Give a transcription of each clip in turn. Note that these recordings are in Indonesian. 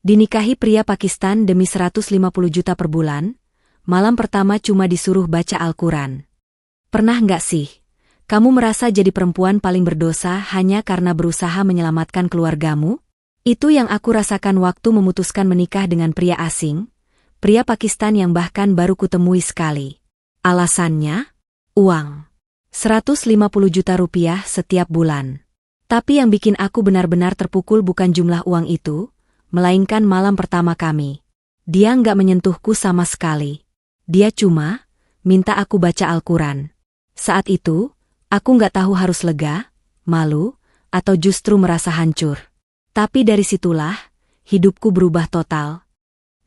Dinikahi pria Pakistan demi 150 juta per bulan, malam pertama cuma disuruh baca Al-Quran. Pernah nggak sih, kamu merasa jadi perempuan paling berdosa hanya karena berusaha menyelamatkan keluargamu? Itu yang aku rasakan waktu memutuskan menikah dengan pria asing, pria Pakistan yang bahkan baru kutemui sekali. Alasannya? Uang. 150 juta rupiah setiap bulan. Tapi yang bikin aku benar-benar terpukul bukan jumlah uang itu, melainkan malam pertama kami. Dia nggak menyentuhku sama sekali. Dia cuma minta aku baca Al-Quran. Saat itu, aku nggak tahu harus lega, malu, atau justru merasa hancur. Tapi dari situlah, hidupku berubah total.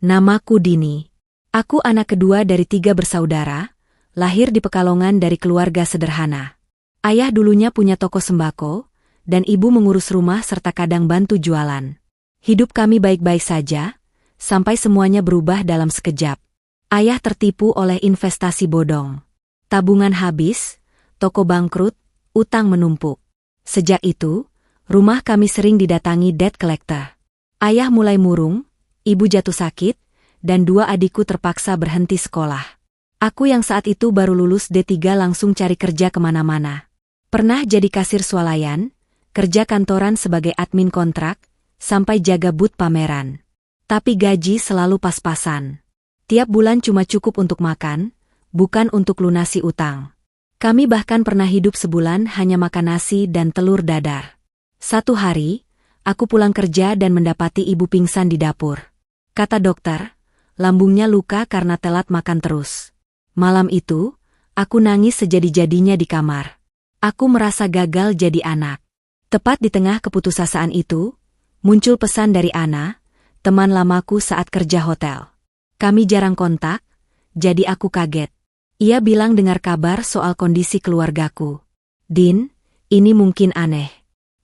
Namaku Dini. Aku anak kedua dari 3 bersaudara, lahir di Pekalongan dari keluarga sederhana. Ayah dulunya punya toko sembako, dan ibu mengurus rumah serta kadang bantu jualan. Hidup kami baik-baik saja, sampai semuanya berubah dalam sekejap. Ayah tertipu oleh investasi bodong. Tabungan habis, toko bangkrut, utang menumpuk. Sejak itu, rumah kami sering didatangi debt collector. Ayah mulai murung, ibu jatuh sakit, dan 2 adikku terpaksa berhenti sekolah. Aku yang saat itu baru lulus D3 langsung cari kerja kemana-mana. Pernah jadi kasir swalayan, kerja kantoran sebagai admin kontrak, sampai jaga booth pameran. Tapi gaji selalu pas-pasan. Tiap bulan cuma cukup untuk makan, bukan untuk lunasi utang. Kami bahkan pernah hidup sebulan hanya makan nasi dan telur dadar. Satu hari, aku pulang kerja dan mendapati ibu pingsan di dapur. Kata dokter, lambungnya luka karena telat makan terus. Malam itu, aku nangis sejadi-jadinya di kamar. Aku merasa gagal jadi anak. Tepat di tengah keputusasaan itu, muncul pesan dari Ana, teman lamaku saat kerja hotel. Kami jarang kontak, jadi aku kaget. Ia bilang dengar kabar soal kondisi keluargaku. Din, ini mungkin aneh.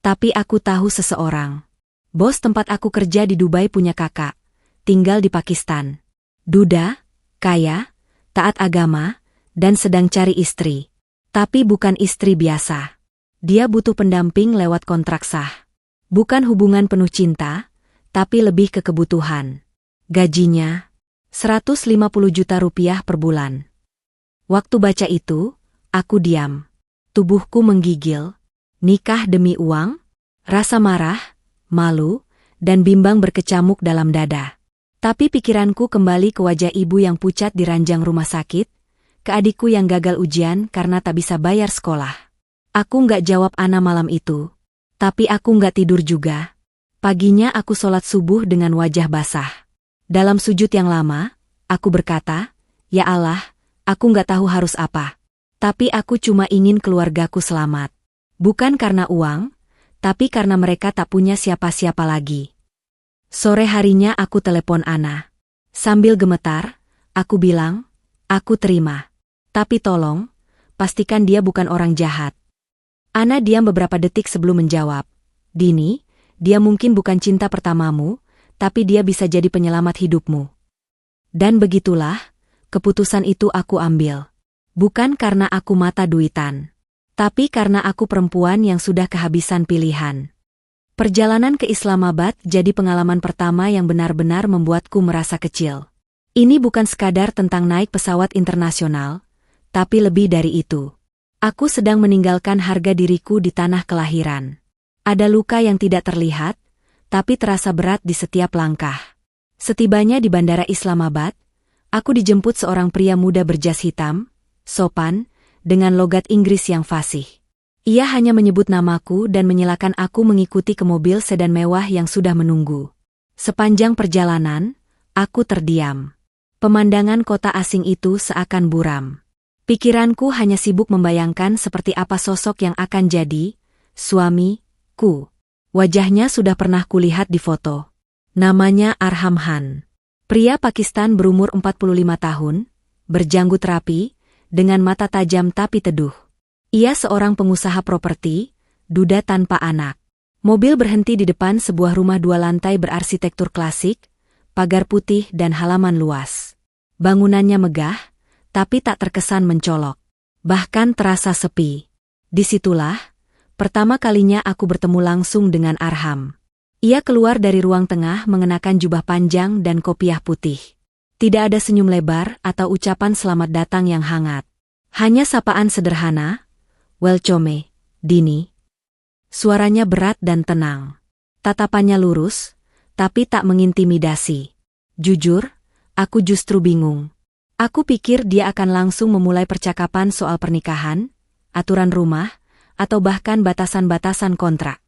Tapi aku tahu seseorang. Bos tempat aku kerja di Dubai punya kakak, tinggal di Pakistan. Duda, kaya, taat agama, dan sedang cari istri. Tapi bukan istri biasa. Dia butuh pendamping lewat kontrak sah. Bukan hubungan penuh cinta, tapi lebih ke kebutuhan. Gajinya 150 juta rupiah per bulan. Waktu baca itu, aku diam. Tubuhku menggigil. Nikah demi uang? Rasa marah, malu, dan bimbang berkecamuk dalam dada. Tapi pikiranku kembali ke wajah ibu yang pucat di ranjang rumah sakit, ke adikku yang gagal ujian karena tak bisa bayar sekolah. Aku nggak jawab Ana malam itu. Tapi aku nggak tidur juga. Paginya aku sholat subuh dengan wajah basah. Dalam sujud yang lama, aku berkata, "Ya Allah, aku nggak tahu harus apa. Tapi aku cuma ingin keluargaku selamat. Bukan karena uang, tapi karena mereka tak punya siapa-siapa lagi." Sore harinya aku telepon Ana. Sambil gemetar, aku bilang, "Aku terima. Tapi tolong, pastikan dia bukan orang jahat." Ana diam beberapa detik sebelum menjawab. "Dini, dia mungkin bukan cinta pertamamu, tapi dia bisa jadi penyelamat hidupmu." Dan begitulah, keputusan itu aku ambil. Bukan karena aku mata duitan, tapi karena aku perempuan yang sudah kehabisan pilihan. Perjalanan ke Islamabad jadi pengalaman pertama yang benar-benar membuatku merasa kecil. Ini bukan sekadar tentang naik pesawat internasional, tapi lebih dari itu. Aku sedang meninggalkan harga diriku di tanah kelahiran. Ada luka yang tidak terlihat, tapi terasa berat di setiap langkah. Setibanya di Bandara Islamabad, aku dijemput seorang pria muda berjas hitam, sopan, dengan logat Inggris yang fasih. Ia hanya menyebut namaku dan menyilakan aku mengikuti ke mobil sedan mewah yang sudah menunggu. Sepanjang perjalanan, aku terdiam. Pemandangan kota asing itu seakan buram. Pikiranku hanya sibuk membayangkan seperti apa sosok yang akan jadi suamiku. Wajahnya sudah pernah kulihat di foto. Namanya Arham Khan. Pria Pakistan berumur 45 tahun, berjanggut rapi, dengan mata tajam tapi teduh. Ia seorang pengusaha properti, duda tanpa anak. Mobil berhenti di depan sebuah rumah 2 lantai berarsitektur klasik, pagar putih dan halaman luas. Bangunannya megah, tapi tak terkesan mencolok. Bahkan terasa sepi. Disitulah, pertama kalinya aku bertemu langsung dengan Arham. Ia keluar dari ruang tengah mengenakan jubah panjang dan kopiah putih. Tidak ada senyum lebar atau ucapan selamat datang yang hangat. Hanya sapaan sederhana, "Welcome, Dini." Suaranya berat dan tenang. Tatapannya lurus, tapi tak mengintimidasi. Jujur, aku justru bingung. Aku pikir dia akan langsung memulai percakapan soal pernikahan, aturan rumah, atau bahkan batasan-batasan kontrak.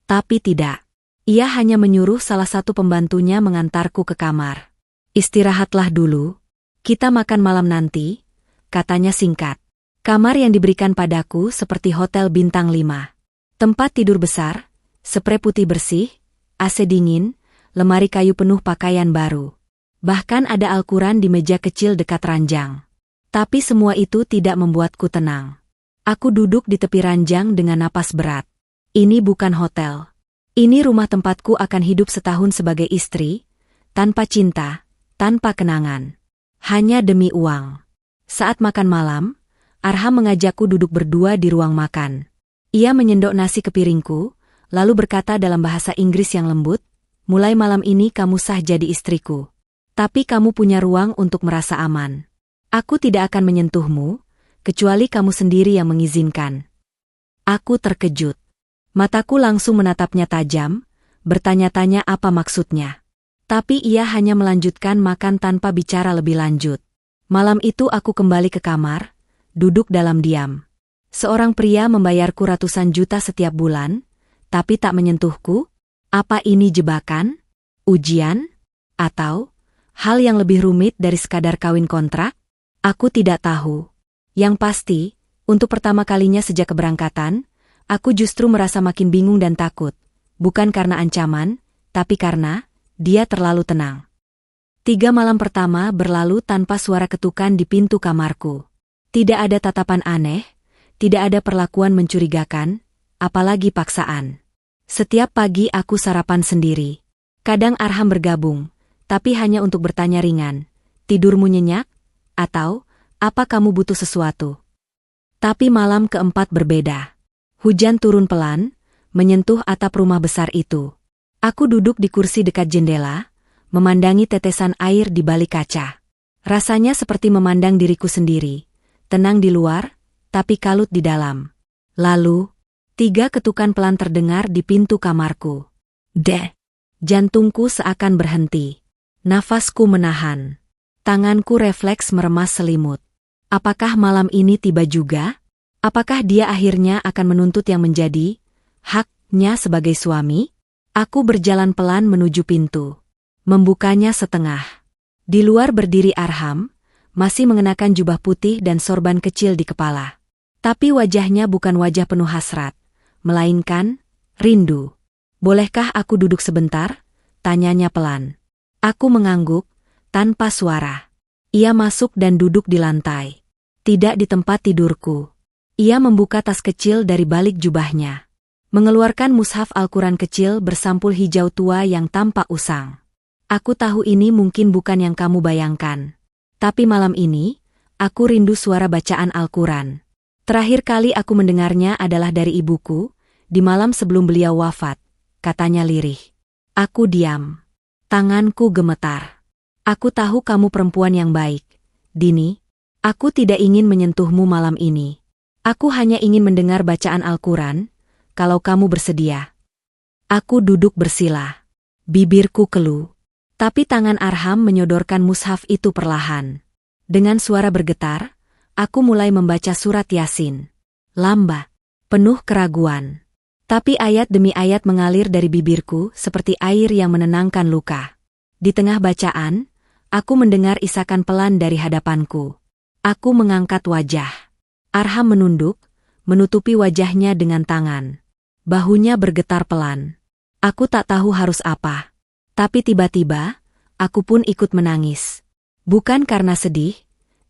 Tapi tidak. Ia hanya menyuruh salah satu pembantunya mengantarku ke kamar. "Istirahatlah dulu. Kita makan malam nanti," katanya singkat. Kamar yang diberikan padaku seperti hotel bintang 5. Tempat tidur besar, sprei putih bersih, AC dingin, lemari kayu penuh pakaian baru. Bahkan ada Al-Quran di meja kecil dekat ranjang. Tapi semua itu tidak membuatku tenang. Aku duduk di tepi ranjang dengan napas berat. Ini bukan hotel. Ini rumah tempatku akan hidup setahun sebagai istri, tanpa cinta, tanpa kenangan. Hanya demi uang. Saat makan malam, Arham mengajakku duduk berdua di ruang makan. Ia menyendok nasi ke piringku, lalu berkata dalam bahasa Inggris yang lembut, "Mulai malam ini kamu sah jadi istriku. Tapi kamu punya ruang untuk merasa aman. Aku tidak akan menyentuhmu, kecuali kamu sendiri yang mengizinkan." Aku terkejut. Mataku langsung menatapnya tajam, bertanya-tanya apa maksudnya. Tapi ia hanya melanjutkan makan tanpa bicara lebih lanjut. Malam itu aku kembali ke kamar, duduk dalam diam. Seorang pria membayarku ratusan juta setiap bulan, tapi tak menyentuhku. Apa ini jebakan? Ujian? Atau hal yang lebih rumit dari sekadar kawin kontrak? Aku tidak tahu. Yang pasti, untuk pertama kalinya sejak keberangkatan, aku justru merasa makin bingung dan takut. Bukan karena ancaman, tapi karena dia terlalu tenang. 3 malam pertama berlalu tanpa suara ketukan di pintu kamarku. Tidak ada tatapan aneh, tidak ada perlakuan mencurigakan, apalagi paksaan. Setiap pagi aku sarapan sendiri. Kadang Arham bergabung, tapi hanya untuk bertanya ringan, "Tidurmu nyenyak?" Atau, "Apa kamu butuh sesuatu?" Tapi malam keempat berbeda. Hujan turun pelan, menyentuh atap rumah besar itu. Aku duduk di kursi dekat jendela, memandangi tetesan air di balik kaca. Rasanya seperti memandang diriku sendiri, tenang di luar, tapi kalut di dalam. Lalu, 3 ketukan pelan terdengar di pintu kamarku. Deh! Jantungku seakan berhenti. Nafasku menahan. Tanganku refleks meremas selimut. Apakah malam ini tiba juga? Apakah dia akhirnya akan menuntut yang menjadi haknya sebagai suami? Aku berjalan pelan menuju pintu. Membukanya setengah. Di luar berdiri Arham, masih mengenakan jubah putih dan sorban kecil di kepala. Tapi wajahnya bukan wajah penuh hasrat, melainkan rindu. "Bolehkah aku duduk sebentar?" tanyanya pelan. Aku mengangguk, tanpa suara. Ia masuk dan duduk di lantai. Tidak di tempat tidurku. Ia membuka tas kecil dari balik jubahnya. Mengeluarkan mushaf Al-Quran kecil bersampul hijau tua yang tampak usang. "Aku tahu ini mungkin bukan yang kamu bayangkan. Tapi malam ini, aku rindu suara bacaan Al-Quran. Terakhir kali aku mendengarnya adalah dari ibuku, di malam sebelum beliau wafat," katanya lirih. Aku diam. Tanganku gemetar. "Aku tahu kamu perempuan yang baik, Dini. Aku tidak ingin menyentuhmu malam ini. Aku hanya ingin mendengar bacaan Al-Quran, kalau kamu bersedia." Aku duduk bersila. Bibirku keluh. Tapi tangan Arham menyodorkan mushaf itu perlahan. Dengan suara bergetar, aku mulai membaca surat Yasin. Lambat, penuh keraguan. Tapi ayat demi ayat mengalir dari bibirku seperti air yang menenangkan luka. Di tengah bacaan, aku mendengar isakan pelan dari hadapanku. Aku mengangkat wajah. Arham menunduk, menutupi wajahnya dengan tangan. Bahunya bergetar pelan. Aku tak tahu harus apa. Tapi tiba-tiba, aku pun ikut menangis. Bukan karena sedih,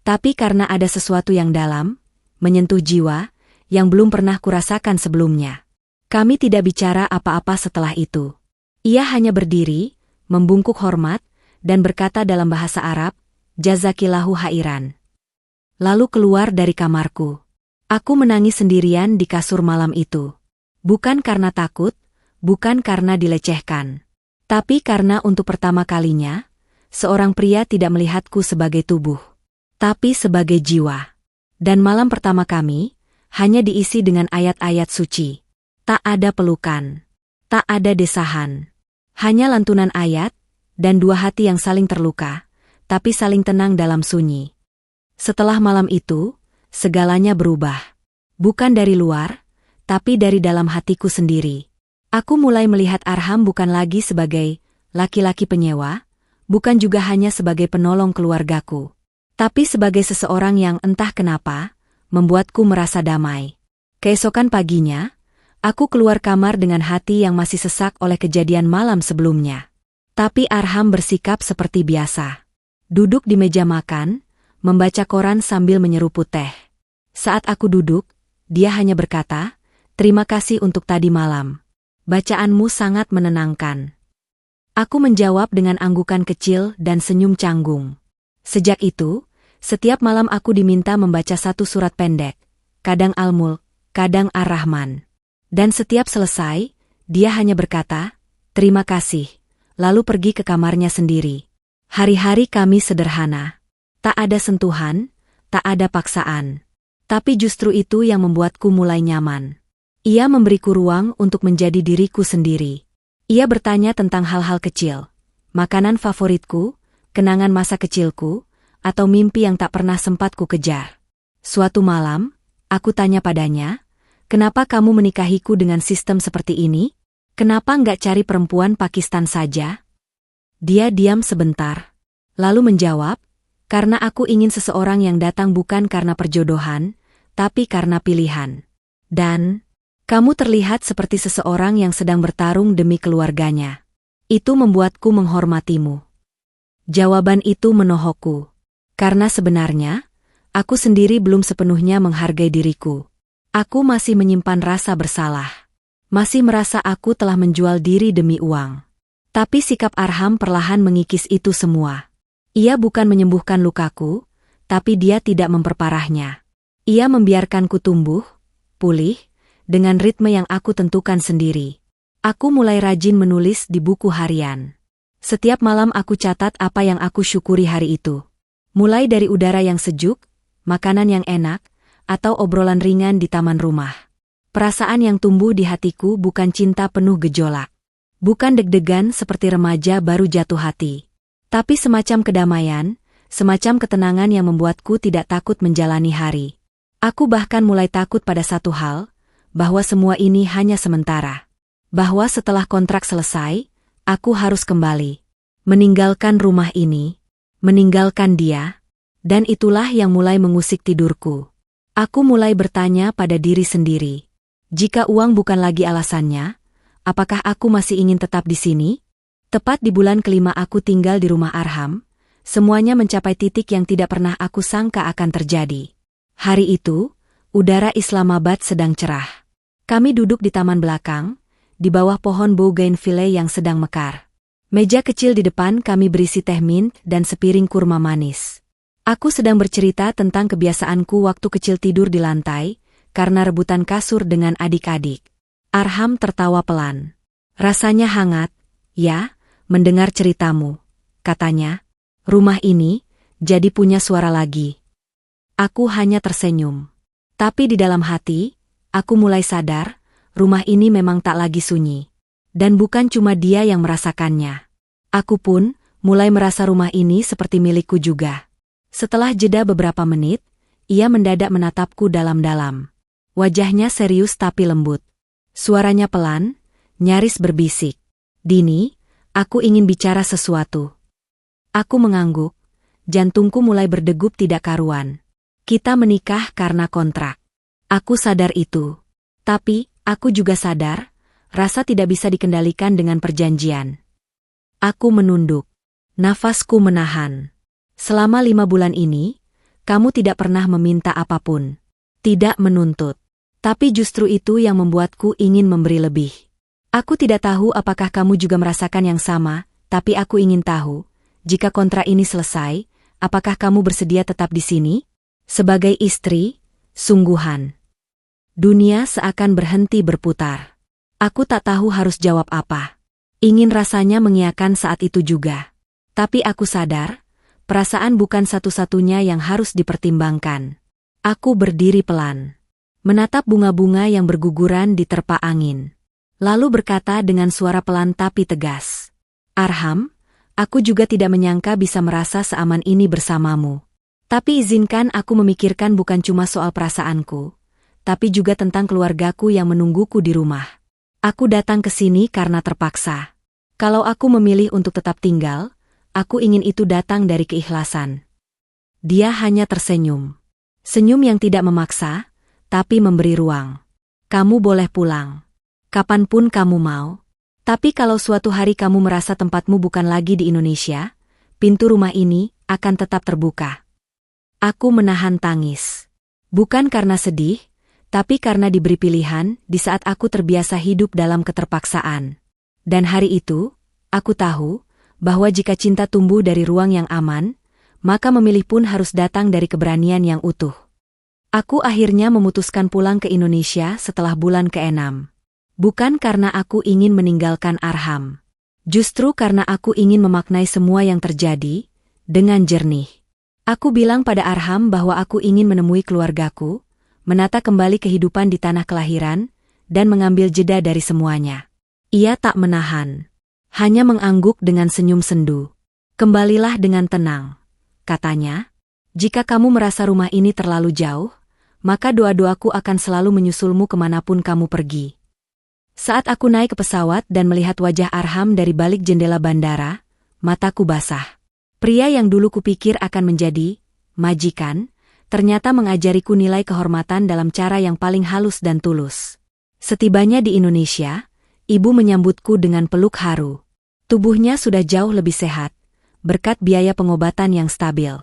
tapi karena ada sesuatu yang dalam, menyentuh jiwa, yang belum pernah kurasakan sebelumnya. Kami tidak bicara apa-apa setelah itu. Ia hanya berdiri, membungkuk hormat, dan berkata dalam bahasa Arab, "Jazakillahu khairan." Lalu keluar dari kamarku. Aku menangis sendirian di kasur malam itu. Bukan karena takut, Bukan karena dilecehkan. Tapi karena untuk pertama kalinya, seorang pria tidak melihatku sebagai tubuh, tapi sebagai jiwa. Dan malam pertama kami, hanya diisi dengan ayat-ayat suci. Tak ada pelukan. Tak ada desahan. Hanya lantunan ayat, dan dua hati yang saling terluka, tapi saling tenang dalam sunyi. Setelah malam itu, segalanya berubah. Bukan dari luar, tapi dari dalam hatiku sendiri. Aku mulai melihat Arham bukan lagi sebagai laki-laki penyewa, bukan juga hanya sebagai penolong keluargaku, tapi sebagai seseorang yang entah kenapa, membuatku merasa damai. Keesokan paginya, aku keluar kamar dengan hati yang masih sesak oleh kejadian malam sebelumnya. Tapi Arham bersikap seperti biasa. Duduk di meja makan, membaca koran sambil menyeruput teh. Saat aku duduk, dia hanya berkata, "Terima kasih untuk tadi malam. Bacaanmu sangat menenangkan." Aku menjawab dengan anggukan kecil dan senyum canggung. Sejak itu, setiap malam aku diminta membaca satu surat pendek, kadang Al-Mulk, kadang Ar-Rahman. Dan setiap selesai, dia hanya berkata, "Terima kasih," lalu pergi ke kamarnya sendiri. Hari-hari kami sederhana. Tak ada sentuhan, tak ada paksaan. Tapi justru itu yang membuatku mulai nyaman. Ia memberiku ruang untuk menjadi diriku sendiri. Ia bertanya tentang hal-hal kecil, makanan favoritku, kenangan masa kecilku, atau mimpi yang tak pernah sempat ku kejar. Suatu malam, aku tanya padanya, "Kenapa kamu menikahiku dengan sistem seperti ini? Kenapa nggak cari perempuan Pakistan saja?" Dia diam sebentar, lalu menjawab, "Karena aku ingin seseorang yang datang bukan karena perjodohan, tapi karena pilihan. Dan kamu terlihat seperti seseorang yang sedang bertarung demi keluarganya. Itu membuatku menghormatimu." Jawaban itu menohokku. Karena sebenarnya, aku sendiri belum sepenuhnya menghargai diriku. Aku masih menyimpan rasa bersalah. Masih merasa aku telah menjual diri demi uang. Tapi sikap Arham perlahan mengikis itu semua. Ia bukan menyembuhkan lukaku, tapi dia tidak memperparahnya. Ia membiarkanku tumbuh, pulih, dengan ritme yang aku tentukan sendiri. Aku mulai rajin menulis di buku harian. Setiap malam aku catat apa yang aku syukuri hari itu. Mulai dari udara yang sejuk, makanan yang enak, atau obrolan ringan di taman rumah. Perasaan yang tumbuh di hatiku bukan cinta penuh gejolak. Bukan deg-degan seperti remaja baru jatuh hati. Tapi semacam kedamaian, semacam ketenangan yang membuatku tidak takut menjalani hari. Aku bahkan mulai takut pada satu hal, bahwa semua ini hanya sementara. Bahwa setelah kontrak selesai, aku harus kembali. Meninggalkan rumah ini, meninggalkan dia, dan itulah yang mulai mengusik tidurku. Aku mulai bertanya pada diri sendiri. Jika uang bukan lagi alasannya, apakah aku masih ingin tetap di sini? Tepat di bulan kelima aku tinggal di rumah Arham, semuanya mencapai titik yang tidak pernah aku sangka akan terjadi. Hari itu, udara Islamabad sedang cerah. Kami duduk di taman belakang, di bawah pohon bougainville yang sedang mekar. Meja kecil di depan kami berisi teh mint dan sepiring kurma manis. Aku sedang bercerita tentang kebiasaanku waktu kecil tidur di lantai, karena rebutan kasur dengan adik-adik. Arham tertawa pelan. "Rasanya hangat, ya, mendengar ceritamu," katanya. "Rumah ini jadi punya suara lagi." Aku hanya tersenyum. Tapi di dalam hati, aku mulai sadar, rumah ini memang tak lagi sunyi. Dan bukan cuma dia yang merasakannya. Aku pun mulai merasa rumah ini seperti milikku juga. Setelah jeda beberapa menit, ia mendadak menatapku dalam-dalam. Wajahnya serius tapi lembut. Suaranya pelan, nyaris berbisik. "Dini, aku ingin bicara sesuatu." Aku mengangguk. Jantungku mulai berdegup tidak karuan. Kita menikah karena kontrak. Aku sadar itu. Tapi, aku juga sadar, rasa tidak bisa dikendalikan dengan perjanjian. Aku menunduk. Nafasku menahan. "Selama 5 bulan ini, kamu tidak pernah meminta apapun. Tidak menuntut. Tapi justru itu yang membuatku ingin memberi lebih. Aku tidak tahu apakah kamu juga merasakan yang sama, tapi aku ingin tahu, jika kontrak ini selesai, apakah kamu bersedia tetap di sini? Sebagai istri, sungguhan." Dunia seakan berhenti berputar. Aku tak tahu harus jawab apa. Ingin rasanya mengiyakan saat itu juga. Tapi aku sadar, perasaan bukan satu-satunya yang harus dipertimbangkan. Aku berdiri pelan, menatap bunga-bunga yang berguguran di terpa angin. Lalu berkata dengan suara pelan tapi tegas. Arham, aku juga tidak menyangka bisa merasa seaman ini bersamamu. Tapi izinkan aku memikirkan bukan cuma soal perasaanku, tapi juga tentang keluargaku yang menungguku di rumah. Aku datang ke sini karena terpaksa. Kalau aku memilih untuk tetap tinggal, aku ingin itu datang dari keikhlasan. Dia hanya tersenyum. Senyum yang tidak memaksa, tapi memberi ruang. Kamu boleh pulang. Kapanpun kamu mau. Tapi kalau suatu hari kamu merasa tempatmu bukan lagi di Indonesia, pintu rumah ini akan tetap terbuka. Aku menahan tangis. Bukan karena sedih, tapi karena diberi pilihan di saat aku terbiasa hidup dalam keterpaksaan. Dan hari itu, aku tahu bahwa jika cinta tumbuh dari ruang yang aman, maka memilih pun harus datang dari keberanian yang utuh. Aku akhirnya memutuskan pulang ke Indonesia setelah bulan ke-6. Bukan karena aku ingin meninggalkan Arham. Justru karena aku ingin memaknai semua yang terjadi dengan jernih. Aku bilang pada Arham bahwa aku ingin menemui keluargaku, menata kembali kehidupan di tanah kelahiran, dan mengambil jeda dari semuanya. Ia tak menahan. Hanya mengangguk dengan senyum sendu. Kembalilah dengan tenang, katanya. Jika kamu merasa rumah ini terlalu jauh, maka doa-doaku akan selalu menyusulmu kemanapun kamu pergi. Saat aku naik ke pesawat dan melihat wajah Arham dari balik jendela bandara, mataku basah. Pria yang dulu kupikir akan menjadi majikan, ternyata mengajariku nilai kehormatan dalam cara yang paling halus dan tulus. Setibanya di Indonesia, ibu menyambutku dengan peluk haru. Tubuhnya sudah jauh lebih sehat, berkat biaya pengobatan yang stabil.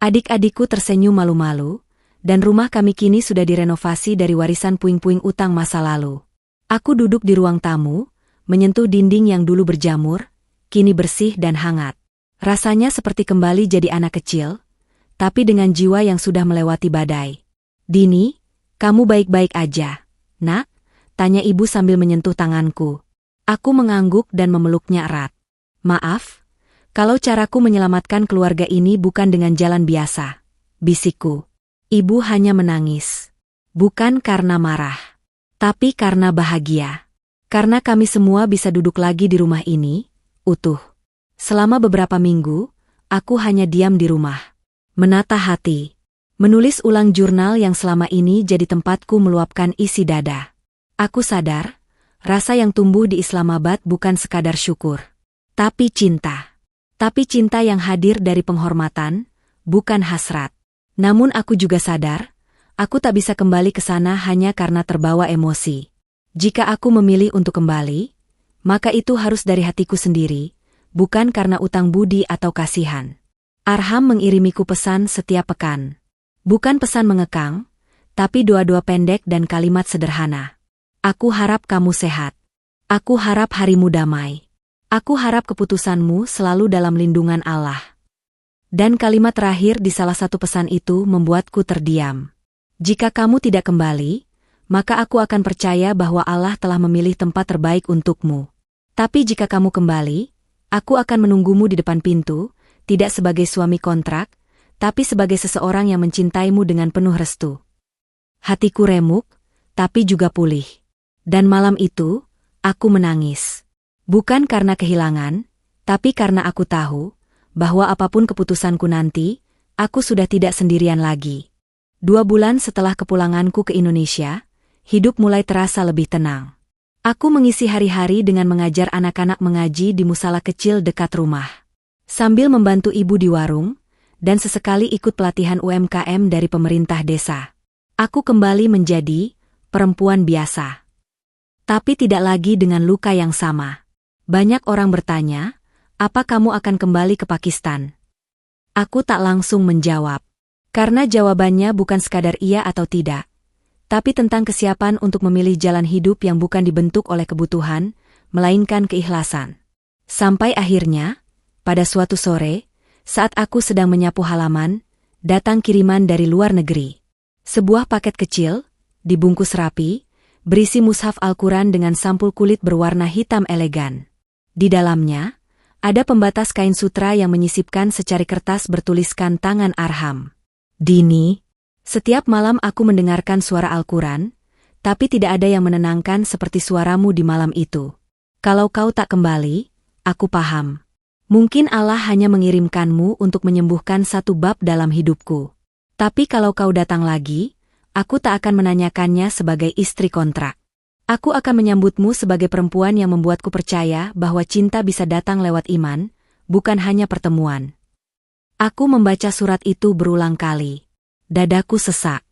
Adik-adikku tersenyum malu-malu, dan rumah kami kini sudah direnovasi dari warisan puing-puing utang masa lalu. Aku duduk di ruang tamu, menyentuh dinding yang dulu berjamur, kini bersih dan hangat. Rasanya seperti kembali jadi anak kecil, tapi dengan jiwa yang sudah melewati badai. Dini, kamu baik-baik aja, nak? Tanya ibu sambil menyentuh tanganku. Aku mengangguk dan memeluknya erat. Maaf, kalau caraku menyelamatkan keluarga ini bukan dengan jalan biasa, bisikku. Ibu hanya menangis. Bukan karena marah, tapi karena bahagia. Karena kami semua bisa duduk lagi di rumah ini, utuh. Selama beberapa minggu, aku hanya diam di rumah. Menata hati. Menulis ulang jurnal yang selama ini jadi tempatku meluapkan isi dada. Aku sadar, rasa yang tumbuh di Islamabad bukan sekadar syukur. Tapi cinta. Tapi cinta yang hadir dari penghormatan, bukan hasrat. Namun aku juga sadar, aku tak bisa kembali ke sana hanya karena terbawa emosi. Jika aku memilih untuk kembali, maka itu harus dari hatiku sendiri, bukan karena utang budi atau kasihan. Arham mengirimiku pesan setiap pekan. Bukan pesan mengekang, tapi doa-doa pendek dan kalimat sederhana. Aku harap kamu sehat. Aku harap harimu damai. Aku harap keputusanmu selalu dalam lindungan Allah. Dan kalimat terakhir di salah satu pesan itu membuatku terdiam. Jika kamu tidak kembali, maka aku akan percaya bahwa Allah telah memilih tempat terbaik untukmu. Tapi jika kamu kembali, aku akan menunggumu di depan pintu, tidak sebagai suami kontrak, tapi sebagai seseorang yang mencintaimu dengan penuh restu. Hatiku remuk, tapi juga pulih. Dan malam itu, aku menangis. Bukan karena kehilangan, tapi karena aku tahu, bahwa apapun keputusanku nanti, aku sudah tidak sendirian lagi. 2 bulan setelah kepulanganku ke Indonesia, hidup mulai terasa lebih tenang. Aku mengisi hari-hari dengan mengajar anak-anak mengaji di musala kecil dekat rumah. Sambil membantu ibu di warung, dan sesekali ikut pelatihan UMKM dari pemerintah desa. Aku kembali menjadi perempuan biasa. Tapi tidak lagi dengan luka yang sama. Banyak orang bertanya, apa kamu akan kembali ke Pakistan? Aku tak langsung menjawab. Karena jawabannya bukan sekadar iya atau tidak, tapi tentang kesiapan untuk memilih jalan hidup yang bukan dibentuk oleh kebutuhan, melainkan keikhlasan. Sampai akhirnya, pada suatu sore, saat aku sedang menyapu halaman, datang kiriman dari luar negeri. Sebuah paket kecil, dibungkus rapi, berisi mushaf Al-Quran dengan sampul kulit berwarna hitam elegan. Di dalamnya, ada pembatas kain sutra yang menyisipkan secari kertas bertuliskan tangan Arham. Dini, setiap malam aku mendengarkan suara Al-Quran, tapi tidak ada yang menenangkan seperti suaramu di malam itu. Kalau kau tak kembali, aku paham. Mungkin Allah hanya mengirimkanmu untuk menyembuhkan satu bab dalam hidupku. Tapi kalau kau datang lagi, aku tak akan menanyakannya sebagai istri kontrak. Aku akan menyambutmu sebagai perempuan yang membuatku percaya bahwa cinta bisa datang lewat iman, bukan hanya pertemuan. Aku membaca surat itu berulang kali. Dadaku sesak.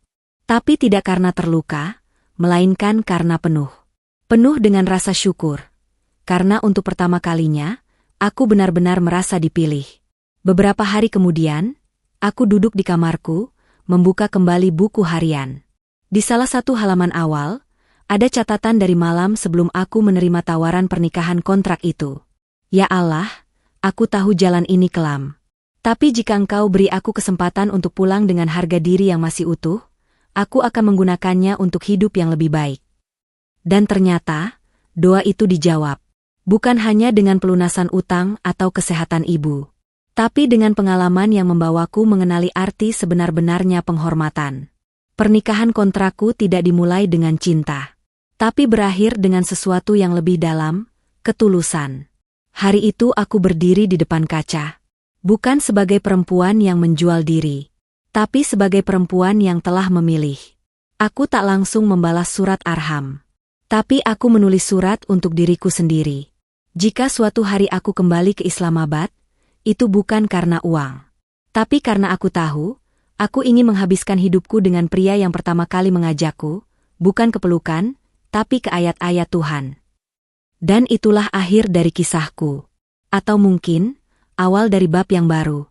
Tapi tidak karena terluka, melainkan karena penuh. Penuh dengan rasa syukur. Karena untuk pertama kalinya, aku benar-benar merasa dipilih. Beberapa hari kemudian, aku duduk di kamarku, membuka kembali buku harian. Di salah satu halaman awal, ada catatan dari malam sebelum aku menerima tawaran pernikahan kontrak itu. Ya Allah, aku tahu jalan ini kelam. Tapi jika Engkau beri aku kesempatan untuk pulang dengan harga diri yang masih utuh, aku akan menggunakannya untuk hidup yang lebih baik. Dan ternyata, doa itu dijawab. Bukan hanya dengan pelunasan utang atau kesehatan ibu, tapi dengan pengalaman yang membawaku mengenali arti sebenar-benarnya penghormatan. Pernikahan kontrakku tidak dimulai dengan cinta, tapi berakhir dengan sesuatu yang lebih dalam, ketulusan. Hari itu aku berdiri di depan kaca, bukan sebagai perempuan yang menjual diri, tapi sebagai perempuan yang telah memilih. Aku tak langsung membalas surat Arham, tapi aku menulis surat untuk diriku sendiri. Jika suatu hari aku kembali ke Islamabad, itu bukan karena uang. Tapi karena aku tahu, aku ingin menghabiskan hidupku dengan pria yang pertama kali mengajakku, bukan ke pelukan, tapi ke ayat-ayat Tuhan. Dan itulah akhir dari kisahku. Atau mungkin, awal dari bab yang baru.